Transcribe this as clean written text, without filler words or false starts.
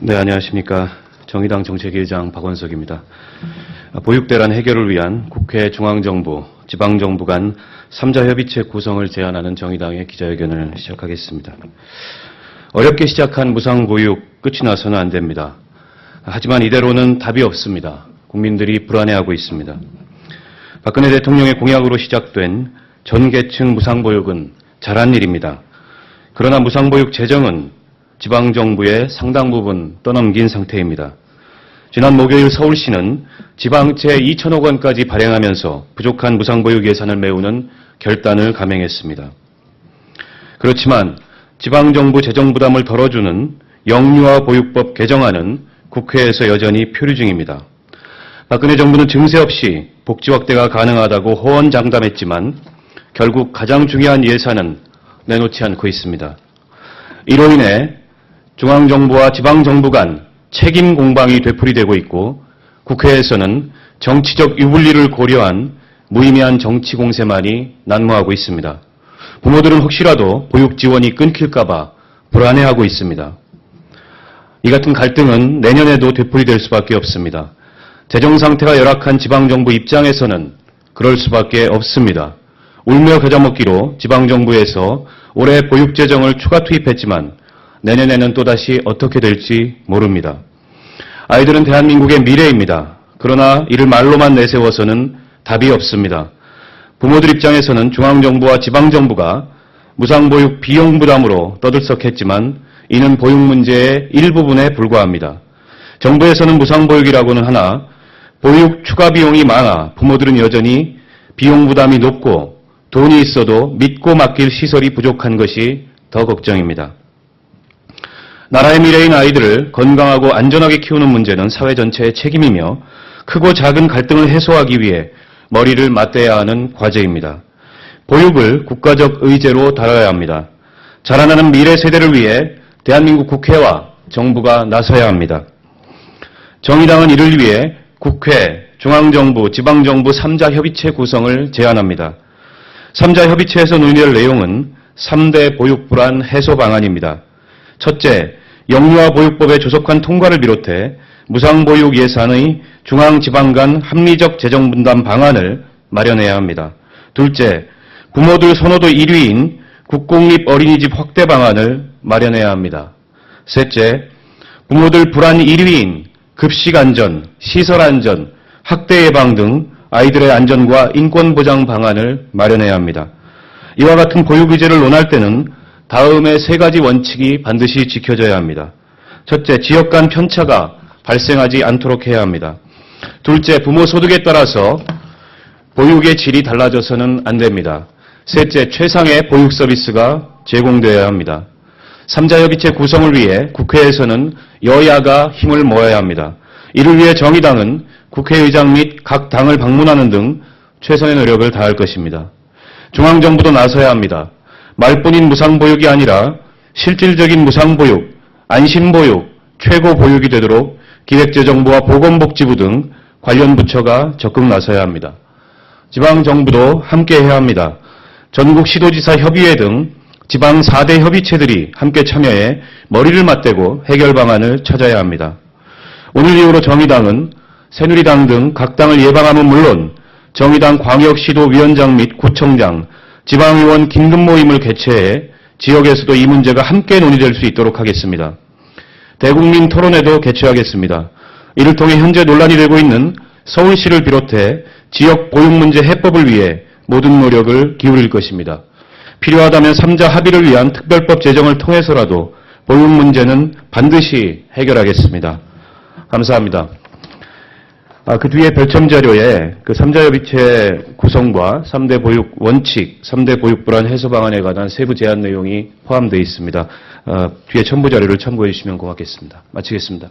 네, 안녕하십니까. 정의당 정책위의장 박원석입니다. 보육대란 해결을 위한 국회 중앙정부, 지방정부 간 3자 협의체 구성을 제안하는 정의당의 기자회견을 시작하겠습니다. 어렵게 시작한 무상보육 끝이 나서는 안 됩니다. 하지만 이대로는 답이 없습니다. 국민들이 불안해하고 있습니다. 박근혜 대통령의 공약으로 시작된 전 계층 무상보육은 잘한 일입니다. 그러나 무상보육 재정은 지방정부의 상당 부분 떠넘긴 상태입니다. 지난 목요일 서울시는 지방채 2천억 원까지 발행하면서 부족한 무상보육 예산을 메우는 결단을 감행했습니다. 그렇지만 지방정부 재정 부담을 덜어주는 영유아 보육법 개정안은 국회에서 여전히 표류 중입니다. 박근혜 정부는 증세 없이 복지 확대가 가능하다고 호언장담했지만 결국 가장 중요한 예산은 내놓지 않고 있습니다. 이로 인해 중앙정부와 지방정부 간 책임 공방이 되풀이되고 있고 국회에서는 정치적 유불리를 고려한 무의미한 정치 공세만이 난무하고 있습니다. 부모들은 혹시라도 보육 지원이 끊길까봐 불안해하고 있습니다. 이 같은 갈등은 내년에도 되풀이될 수밖에 없습니다. 재정 상태가 열악한 지방정부 입장에서는 그럴 수밖에 없습니다. 울며 겨자 먹기로 지방정부에서 올해 보육 재정을 추가 투입했지만 내년에는 또다시 어떻게 될지 모릅니다. 아이들은 대한민국의 미래입니다. 그러나 이를 말로만 내세워서는 답이 없습니다. 부모들 입장에서는 중앙정부와 지방정부가 무상보육 비용 부담으로 떠들썩했지만 이는 보육 문제의 일부분에 불과합니다. 정부에서는 무상보육이라고는 하나 보육 추가 비용이 많아 부모들은 여전히 비용 부담이 높고 돈이 있어도 믿고 맡길 시설이 부족한 것이 더 걱정입니다. 나라의 미래인 아이들을 건강하고 안전하게 키우는 문제는 사회 전체의 책임이며 크고 작은 갈등을 해소하기 위해 머리를 맞대야 하는 과제입니다. 보육을 국가적 의제로 다뤄야 합니다. 자라나는 미래 세대를 위해 대한민국 국회와 정부가 나서야 합니다. 정의당은 이를 위해 국회, 중앙정부, 지방정부 3자 협의체 구성을 제안합니다. 3자 협의체에서 논의될 내용은 3대 보육 불안 해소 방안입니다. 첫째, 영유아 보육법의 조속한 통과를 비롯해 무상보육 예산의 중앙지방 간 합리적 재정 분담 방안을 마련해야 합니다. 둘째, 부모들 선호도 1위인 국공립 어린이집 확대 방안을 마련해야 합니다. 셋째, 부모들 불안 1위인 급식 안전, 시설 안전, 학대 예방 등 아이들의 안전과 인권 보장 방안을 마련해야 합니다. 이와 같은 보육 의제를 논할 때는 다음의 세 가지 원칙이 반드시 지켜져야 합니다. 첫째, 지역 간 편차가 발생하지 않도록 해야 합니다. 둘째, 부모 소득에 따라서 보육의 질이 달라져서는 안 됩니다. 셋째, 최상의 보육 서비스가 제공되어야 합니다. 3자 협의체 구성을 위해 국회에서는 여야가 힘을 모아야 합니다. 이를 위해 정의당은 국회의장 및 각 당을 방문하는 등 최선의 노력을 다할 것입니다. 중앙정부도 나서야 합니다. 말뿐인 무상보육이 아니라 실질적인 무상보육, 안심보육, 최고보육이 되도록 기획재정부와 보건복지부 등 관련 부처가 적극 나서야 합니다. 지방정부도 함께해야 합니다. 전국 시도지사 협의회 등 지방 4대 협의체들이 함께 참여해 머리를 맞대고 해결 방안을 찾아야 합니다. 오늘 이후로 정의당은 새누리당 등 각 당을 예방함은 물론 정의당 광역시도위원장 및 구청장, 지방의원 긴급 모임을 개최해 지역에서도 이 문제가 함께 논의될 수 있도록 하겠습니다. 대국민 토론회도 개최하겠습니다. 이를 통해 현재 논란이 되고 있는 서울시를 비롯해 지역 보육 문제 해법을 위해 모든 노력을 기울일 것입니다. 필요하다면 3자 합의를 위한 특별법 제정을 통해서라도 보육 문제는 반드시 해결하겠습니다. 감사합니다. 그 뒤에 별첨 자료에 그 3자 협의체 구성과 3대 보육 원칙, 3대 보육 불안 해소 방안에 관한 세부 제안 내용이 포함되어 있습니다. 뒤에 첨부 자료를 참고해 주시면 고맙겠습니다. 마치겠습니다.